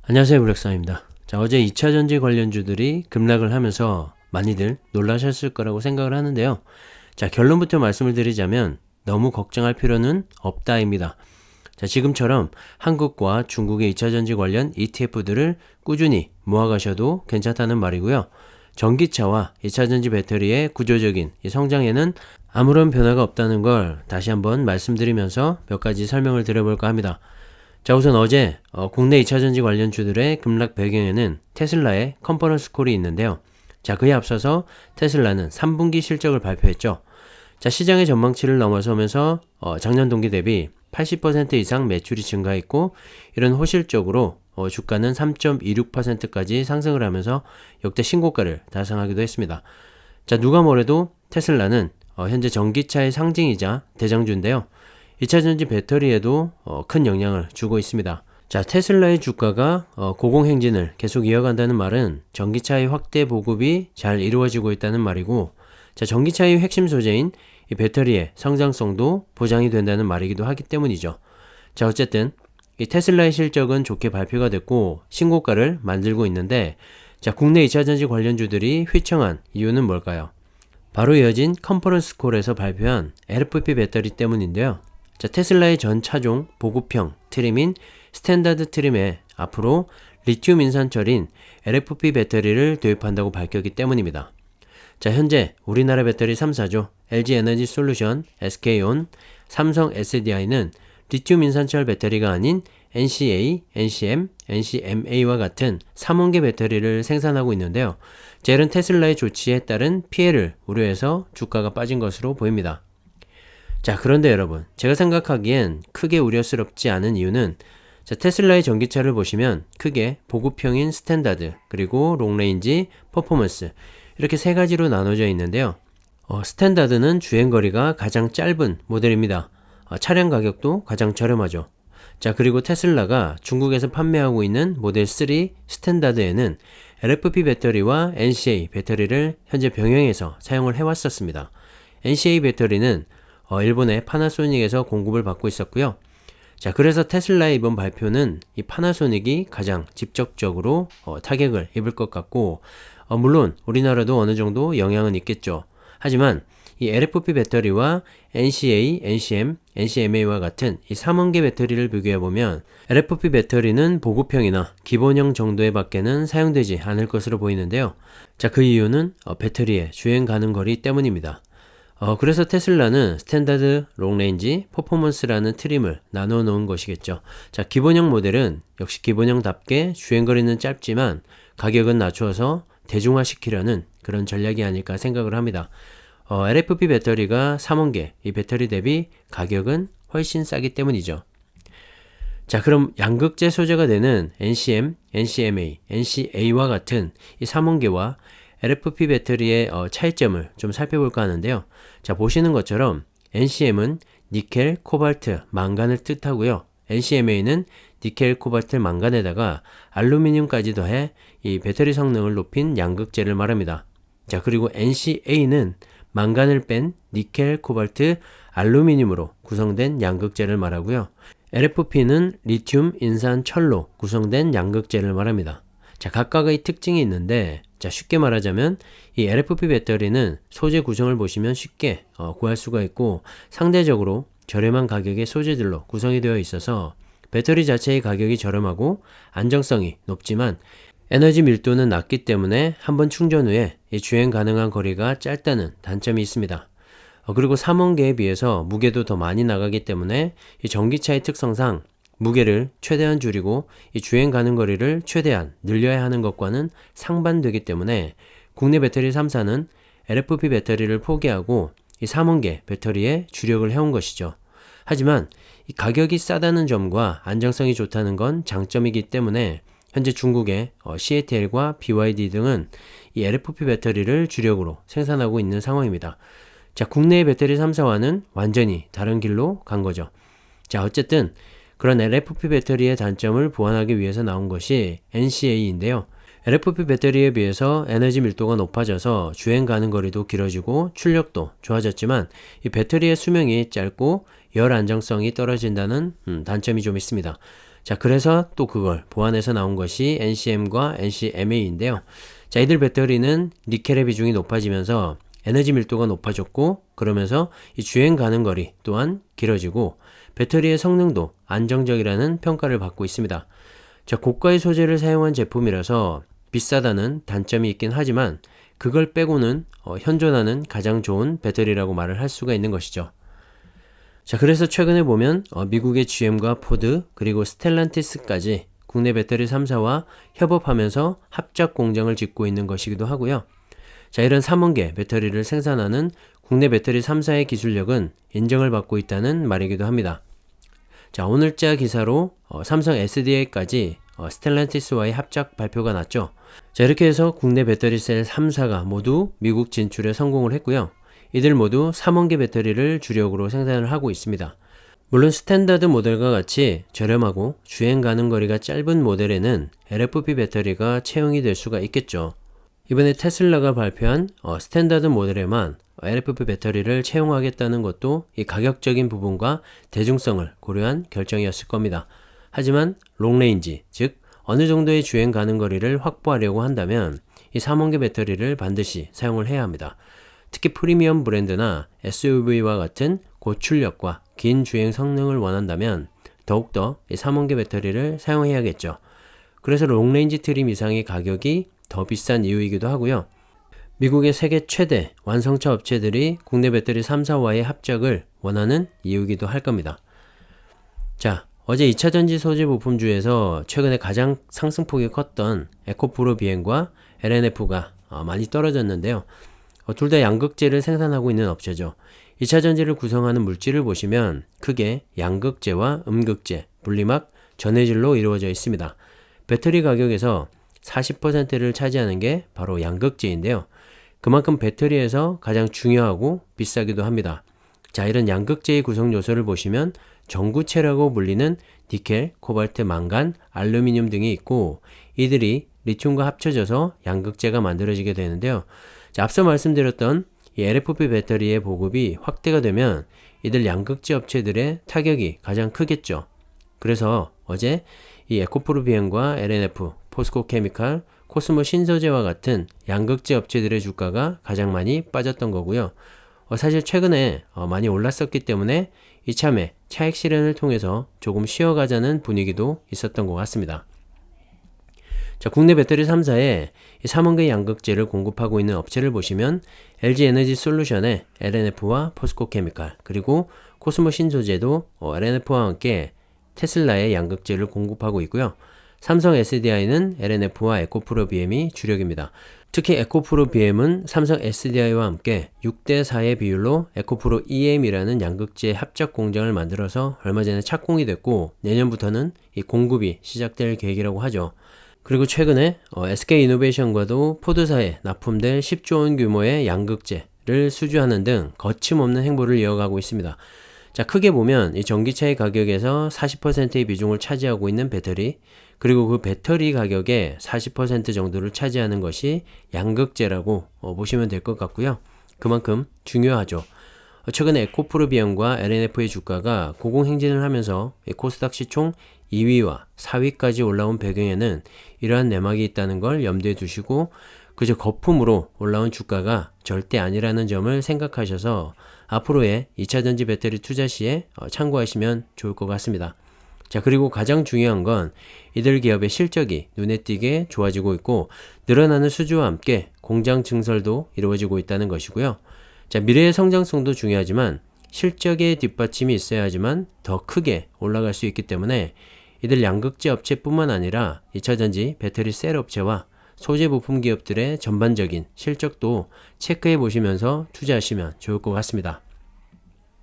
안녕하세요, 블랙사입니다. 자, 어제 2차전지 관련주들이 급락을 하면서 많이들 놀라셨을 거라고 생각을 하는데요. 자, 결론부터 말씀을 드리자면 너무 걱정할 필요는 없다입니다. 자, 지금처럼 한국과 중국의 2차전지 관련 ETF들을 꾸준히 모아가셔도 괜찮다는 말이고요. 전기차와 2차전지 배터리의 구조적인 이 성장에는 아무런 변화가 없다는 걸 다시 한번 말씀드리면서 몇 가지 설명을 드려볼까 합니다. 자, 우선 어제 국내 2차전지 관련주들의 급락 배경에는 테슬라의 컨퍼런스 콜이 있는데요. 자, 그에 앞서서 테슬라는 3분기 실적을 발표했죠. 자, 시장의 전망치를 넘어서면서 작년 동기 대비 80% 이상 매출이 증가했고, 이런 호실적으로 주가는 3.26%까지 상승을 하면서 역대 신고가를 달성하기도 했습니다. 자, 누가 뭐래도 테슬라는 현재 전기차의 상징이자 대장주인데요. 2차전지 배터리에도 큰 영향을 주고 있습니다. 자, 테슬라의 주가가 고공행진을 계속 이어간다는 말은 전기차의 확대 보급이 잘 이루어지고 있다는 말이고, 자, 전기차의 핵심 소재인 이 배터리의 성장성도 보장이 된다는 말이기도 하기 때문이죠. 자, 어쨌든 이 테슬라의 실적은 좋게 발표가 됐고 신고가를 만들고 있는데, 자, 국내 2차전지 관련주들이 휘청한 이유는 뭘까요? 바로 이어진 컨퍼런스 콜에서 발표한 LFP 배터리 때문인데요. 자, 테슬라의 전 차종 보급형 트림인 스탠다드 트림에 앞으로 리튬 인산철인 LFP 배터리를 도입한다고 밝혔기 때문입니다. 자, 현재 우리나라 배터리 3사죠. LG에너지 솔루션, SK온, 삼성 SDI는 리튬 인산철 배터리가 아닌 NCA, NCM, NCMA와 같은 3원계 배터리를 생산하고 있는데요. 자, 이런 테슬라의 조치에 따른 피해를 우려해서 주가가 빠진 것으로 보입니다. 자, 그런데 여러분, 제가 생각하기엔 크게 우려스럽지 않은 이유는, 자, 테슬라의 전기차를 보시면 크게 보급형인 스탠다드, 그리고 롱레인지, 퍼포먼스, 이렇게 세 가지로 나눠져 있는데요. 스탠다드는 주행거리가 가장 짧은 모델입니다. 차량 가격도 가장 저렴하죠. 자, 그리고 테슬라가 중국에서 판매하고 있는 모델 3 스탠다드에는 LFP 배터리와 NCA 배터리를 현재 병행해서 사용을 해왔었습니다. NCA 배터리는 일본의 파나소닉에서 공급을 받고 있었고요. 자, 그래서 테슬라의 이번 발표는 이 파나소닉이 가장 직접적으로 타격을 입을 것 같고, 물론 우리나라도 어느 정도 영향은 있겠죠. 하지만 이 LFP 배터리와 NCA, NCM, NCMA와 같은 이 3원계 배터리를 비교해보면 LFP 배터리는 보급형이나 기본형 정도에 밖에는 사용되지 않을 것으로 보이는데요. 자, 그 이유는 배터리의 주행 가능 거리 때문입니다. 그래서 테슬라는 스탠다드, 롱레인지, 퍼포먼스라는 트림을 나눠 놓은 것이겠죠. 자, 기본형 모델은 역시 기본형답게 주행거리는 짧지만 가격은 낮춰서 대중화시키려는 그런 전략이 아닐까 생각을 합니다. LFP 배터리가 3원계, 이 배터리 대비 가격은 훨씬 싸기 때문이죠. 자, 그럼 양극재 소재가 되는 NCM, NCMA, NCA와 같은 이 3원계와 LFP 배터리의 차이점을 좀 살펴볼까 하는데요. 자, 보시는 것처럼 NCM은 니켈, 코발트, 망간을 뜻하고요. NCMA는 니켈, 코발트, 망간에다가 알루미늄까지 더해 이 배터리 성능을 높인 양극재를 말합니다. 자, 그리고 NCA는 망간을 뺀 니켈, 코발트, 알루미늄으로 구성된 양극재를 말하고요. LFP는 리튬, 인산, 철로 구성된 양극재를 말합니다. 자, 각각의 특징이 있는데, 자, 쉽게 말하자면 이 LFP 배터리는 소재 구성을 보시면 쉽게 구할 수가 있고 상대적으로 저렴한 가격의 소재들로 구성이 되어 있어서 배터리 자체의 가격이 저렴하고 안정성이 높지만 에너지 밀도는 낮기 때문에 한번 충전 후에 이 주행 가능한 거리가 짧다는 단점이 있습니다. 그리고 3원계에 비해서 무게도 더 많이 나가기 때문에 이 전기차의 특성상 무게를 최대한 줄이고 이 주행 가능 거리를 최대한 늘려야 하는 것과는 상반되기 때문에 국내 배터리 3사는 LFP 배터리를 포기하고 이 3원계 배터리에 주력을 해온 것이죠. 하지만 이 가격이 싸다는 점과 안정성이 좋다는 건 장점이기 때문에 현재 중국의 CATL과 BYD 등은 이 LFP 배터리를 주력으로 생산하고 있는 상황입니다. 자, 국내의 배터리 3사와는 완전히 다른 길로 간 거죠. 자, 어쨌든 그런 LFP 배터리의 단점을 보완하기 위해서 나온 것이 NCA인데요. LFP 배터리에 비해서 에너지 밀도가 높아져서 주행 가능 거리도 길어지고 출력도 좋아졌지만 이 배터리의 수명이 짧고 열 안정성이 떨어진다는 단점이 좀 있습니다. 자, 그래서 또 그걸 보완해서 나온 것이 NCM과 NCMA인데요. 자, 이들 배터리는 니켈의 비중이 높아지면서 에너지 밀도가 높아졌고, 그러면서 이 주행 가는 거리 또한 길어지고 배터리의 성능도 안정적이라는 평가를 받고 있습니다. 자, 고가의 소재를 사용한 제품이라서 비싸다는 단점이 있긴 하지만 그걸 빼고는 현존하는 가장 좋은 배터리라고 말을 할 수가 있는 것이죠. 자, 그래서 최근에 보면 미국의 GM과 포드 그리고 스텔란티스까지 국내 배터리 3사와 협업하면서 합작 공장을 짓고 있는 것이기도 하고요. 자, 이런 3원계 배터리를 생산하는 국내 배터리 3사의 기술력은 인정을 받고 있다는 말이기도 합니다. 자, 오늘자 기사로 삼성 SDI까지 스텔란티스와의 합작 발표가 났죠. 자, 이렇게 해서 국내 배터리 셀 3사가 모두 미국 진출에 성공을 했고요. 이들 모두 3원계 배터리를 주력으로 생산을 하고 있습니다. 물론 스탠다드 모델과 같이 저렴하고 주행 가는 거리가 짧은 모델에는 LFP 배터리가 채용이 될 수가 있겠죠. 이번에 테슬라가 발표한 스탠다드 모델에만 LFP 배터리를 채용하겠다는 것도 이 가격적인 부분과 대중성을 고려한 결정이었을 겁니다. 하지만 롱레인지, 즉 어느 정도의 주행 가는 거리를 확보하려고 한다면 이 3원계 배터리를 반드시 사용을 해야 합니다. 특히 프리미엄 브랜드나 SUV와 같은 고출력과 긴 주행 성능을 원한다면 더욱더 이 3원계 배터리를 사용해야겠죠. 그래서 롱레인지 트림 이상의 가격이 더 비싼 이유이기도 하고요. 미국의 세계 최대 완성차 업체들이 국내 배터리 3사와의 합작을 원하는 이유이기도 할 겁니다. 자, 어제 2차전지 소재 부품주에서 최근에 가장 상승폭이 컸던 에코프로 비행과 LNF가 많이 떨어졌는데요. 둘 다 양극재를 생산하고 있는 업체죠. 2차전지를 구성하는 물질을 보시면 크게 양극재와 음극재, 분리막, 전해질로 이루어져 있습니다. 배터리 가격에서 40%를 차지하는 게 바로 양극재인데요. 그만큼 배터리에서 가장 중요하고 비싸기도 합니다. 자, 이런 양극재의 구성 요소를 보시면 전구체라고 불리는 니켈, 코발트, 망간, 알루미늄 등이 있고 이들이 리튬과 합쳐져서 양극재가 만들어지게 되는데요. 자, 앞서 말씀드렸던 이 LFP 배터리의 보급이 확대가 되면 이들 양극재 업체들의 타격이 가장 크겠죠. 그래서 어제 이 에코프로 비행과 LNF, 포스코 케미칼, 코스모 신소재와 같은 양극재 업체들의 주가가 가장 많이 빠졌던 거고요. 사실 최근에 많이 올랐었기 때문에 이참에 차익 실현을 통해서 조금 쉬어가자는 분위기도 있었던 것 같습니다. 자, 국내 배터리 3사에 3원계 양극재를 공급하고 있는 업체를 보시면 LG 에너지 솔루션의 LNF와 포스코 케미칼, 그리고 코스모 신소재도 LNF와 함께 테슬라의 양극재를 공급하고 있고요. 삼성 SDI는 LNF와 에코프로 BM이 주력입니다. 특히 에코프로 BM은 삼성 SDI와 함께 6대4의 비율로 에코프로 EM이라는 양극재 합작 공장을 만들어서 얼마 전에 착공이 됐고 내년부터는 이 공급이 시작될 계획이라고 하죠. 그리고 최근에 SK이노베이션과도 포드사에 납품될 10조 원 규모의 양극재를 수주하는 등 거침없는 행보를 이어가고 있습니다. 자, 크게 보면 이 전기차의 가격에서 40%의 비중을 차지하고 있는 배터리, 그리고 그 배터리 가격의 40% 정도를 차지하는 것이 양극재라고 보시면 될 것 같고요. 그만큼 중요하죠. 최근에 에코프로 비행과 LNF의 주가가 고공행진을 하면서 코스닥 시총 2위와 4위까지 올라온 배경에는 이러한 내막이 있다는 걸 염두에 두시고 그저 거품으로 올라온 주가가 절대 아니라는 점을 생각하셔서 앞으로의 2차전지 배터리 투자 시에 참고하시면 좋을 것 같습니다. 자, 그리고 가장 중요한 건 이들 기업의 실적이 눈에 띄게 좋아지고 있고 늘어나는 수주와 함께 공장 증설도 이루어지고 있다는 것이고요. 자, 미래의 성장성도 중요하지만 실적의 뒷받침이 있어야지만 더 크게 올라갈 수 있기 때문에 이들 양극재 업체뿐만 아니라 2차전지 배터리 셀 업체와 소재 부품 기업들의 전반적인 실적도 체크해 보시면서 투자하시면 좋을 것 같습니다.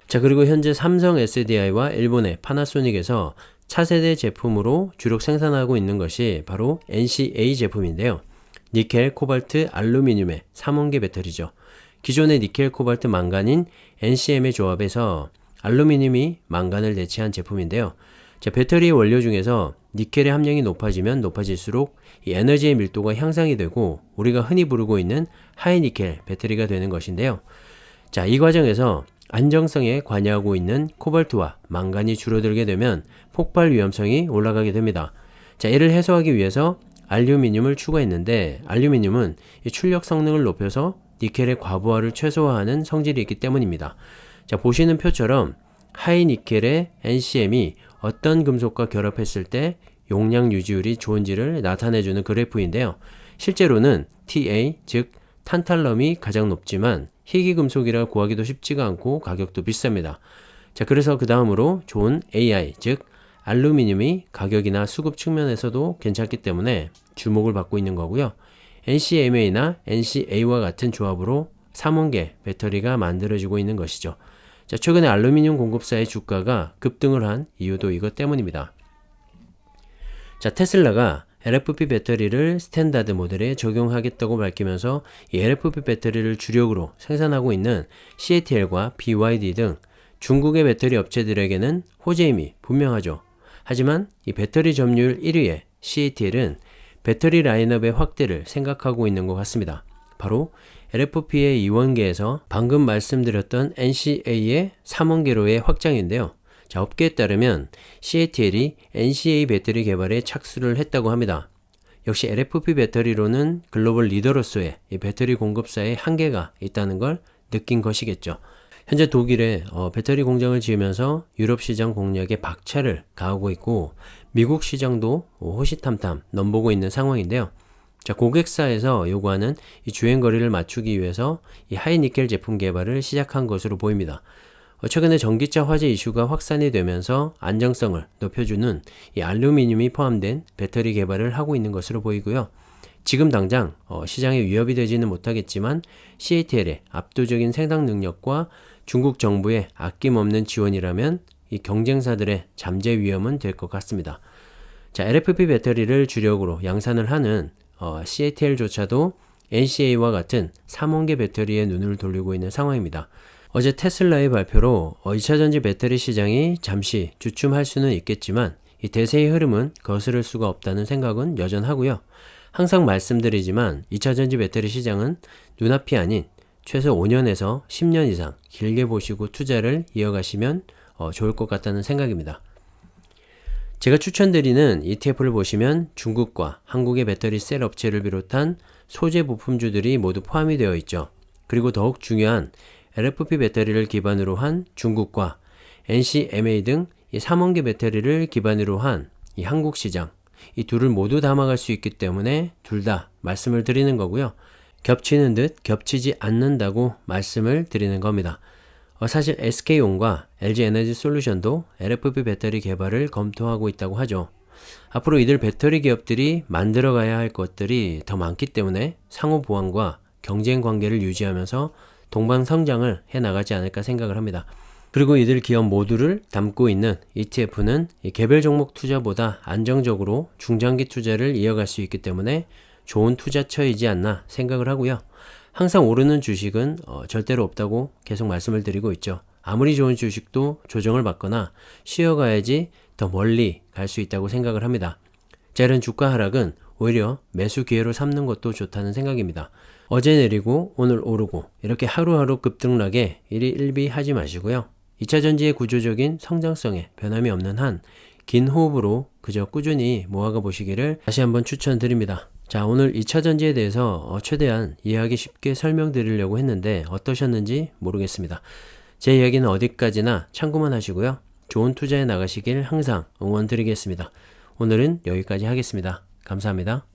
자, 그리고 현재 삼성 SDI와 일본의 파나소닉에서 차세대 제품으로 주력 생산하고 있는 것이 바로 NCA 제품인데요. 니켈, 코발트, 알루미늄의 3원계 배터리죠. 기존의 니켈, 코발트, 망간인 NCM의 조합에서 알루미늄이 망간을 대체한 제품인데요. 자, 배터리 원료 중에서 니켈의 함량이 높아지면 높아질수록 이 에너지의 밀도가 향상이 되고 우리가 흔히 부르고 있는 하이니켈 배터리가 되는 것인데요. 자, 이 과정에서 안정성에 관여하고 있는 코발트와 망간이 줄어들게 되면 폭발 위험성이 올라가게 됩니다. 자, 이를 해소하기 위해서 알루미늄을 추가했는데 알루미늄은 이 출력 성능을 높여서 니켈의 과부하를 최소화하는 성질이 있기 때문입니다. 자, 보시는 표처럼 하이 니켈의 NCM이 어떤 금속과 결합했을 때 용량 유지율이 좋은지를 나타내주는 그래프인데요. 실제로는 TA, 즉 탄탈럼이 가장 높지만 희귀금속이라 구하기도 쉽지가 않고 가격도 비쌉니다. 자, 그래서 그 다음으로 좋은 AI, 즉 알루미늄이 가격이나 수급 측면에서도 괜찮기 때문에 주목을 받고 있는 거고요. NCMA나 NCA와 같은 조합으로 3원계 배터리가 만들어지고 있는 것이죠. 자, 최근에 알루미늄 공급사의 주가가 급등을 한 이유도 이것 때문입니다. 자, 테슬라가 LFP 배터리를 스탠다드 모델에 적용하겠다고 밝히면서 이 LFP 배터리를 주력으로 생산하고 있는 CATL과 BYD 등 중국의 배터리 업체들에게는 호재임이 분명하죠. 하지만 이 배터리 점유율 1위의 CATL은 배터리 라인업의 확대를 생각하고 있는 것 같습니다. 바로 LFP의 2원계에서 방금 말씀드렸던 NCA의 3원계로의 확장인데요. 자, 업계에 따르면 CATL이 NCA 배터리 개발에 착수를 했다고 합니다. 역시 LFP 배터리로는 글로벌 리더로서의 이 배터리 공급사의 한계가 있다는 걸 느낀 것이겠죠. 현재 독일에 배터리 공장을 지으면서 유럽 시장 공략에 박차를 가하고 있고 미국 시장도 호시탐탐 넘보고 있는 상황인데요. 자, 고객사에서 요구하는 이 주행거리를 맞추기 위해서 이 하이니켈 제품 개발을 시작한 것으로 보입니다. 최근에 전기차 화재 이슈가 확산이 되면서 안정성을 높여주는 이 알루미늄이 포함된 배터리 개발을 하고 있는 것으로 보이고요. 지금 당장 시장에 위협이 되지는 못하겠지만 CATL의 압도적인 생산 능력과 중국 정부의 아낌없는 지원이라면 이 경쟁사들의 잠재 위험은 될 것 같습니다. 자, LFP 배터리를 주력으로 양산을 하는 CATL조차도 NCA와 같은 3원계 배터리에 눈을 돌리고 있는 상황입니다. 어제 테슬라의 발표로 2차전지 배터리 시장이 잠시 주춤할 수는 있겠지만 이 대세의 흐름은 거스를 수가 없다는 생각은 여전하고요. 항상 말씀드리지만 2차전지 배터리 시장은 눈앞이 아닌 최소 5년에서 10년 이상 길게 보시고 투자를 이어가시면 좋을 것 같다는 생각입니다. 제가 추천드리는 ETF를 보시면 중국과 한국의 배터리 셀 업체를 비롯한 소재 부품주들이 모두 포함이 되어 있죠. 그리고 더욱 중요한 LFP 배터리를 기반으로 한 중국과 NCMA 등 이 3원계 배터리를 기반으로 한 이 한국 시장, 이 둘을 모두 담아갈 수 있기 때문에 둘 다 말씀을 드리는 거고요. 겹치는 듯 겹치지 않는다고 말씀을 드리는 겁니다. 사실 SK온과 LG에너지솔루션도 LFP 배터리 개발을 검토하고 있다고 하죠. 앞으로 이들 배터리 기업들이 만들어가야 할 것들이 더 많기 때문에 상호 보완과 경쟁 관계를 유지하면서 동반 성장을 해나가지 않을까 생각을 합니다. 그리고 이들 기업 모두를 담고 있는 ETF는 개별 종목 투자보다 안정적으로 중장기 투자를 이어갈 수 있기 때문에 좋은 투자처이지 않나 생각을 하고요. 항상 오르는 주식은 절대로 없다고 계속 말씀을 드리고 있죠. 아무리 좋은 주식도 조정을 받거나 쉬어가야지 더 멀리 갈 수 있다고 생각을 합니다. 자, 이런 주가 하락은 오히려 매수 기회로 삼는 것도 좋다는 생각입니다. 어제 내리고 오늘 오르고 이렇게 하루하루 급등락에 일희일비하지 마시고요. 2차전지의 구조적인 성장성에 변함이 없는 한 긴 호흡으로 그저 꾸준히 모아가 보시기를 다시 한번 추천드립니다. 자, 오늘 2차전지에 대해서 최대한 이해하기 쉽게 설명드리려고 했는데 어떠셨는지 모르겠습니다. 제 이야기는 어디까지나 참고만 하시고요. 좋은 투자에 나가시길 항상 응원드리겠습니다. 오늘은 여기까지 하겠습니다. 감사합니다.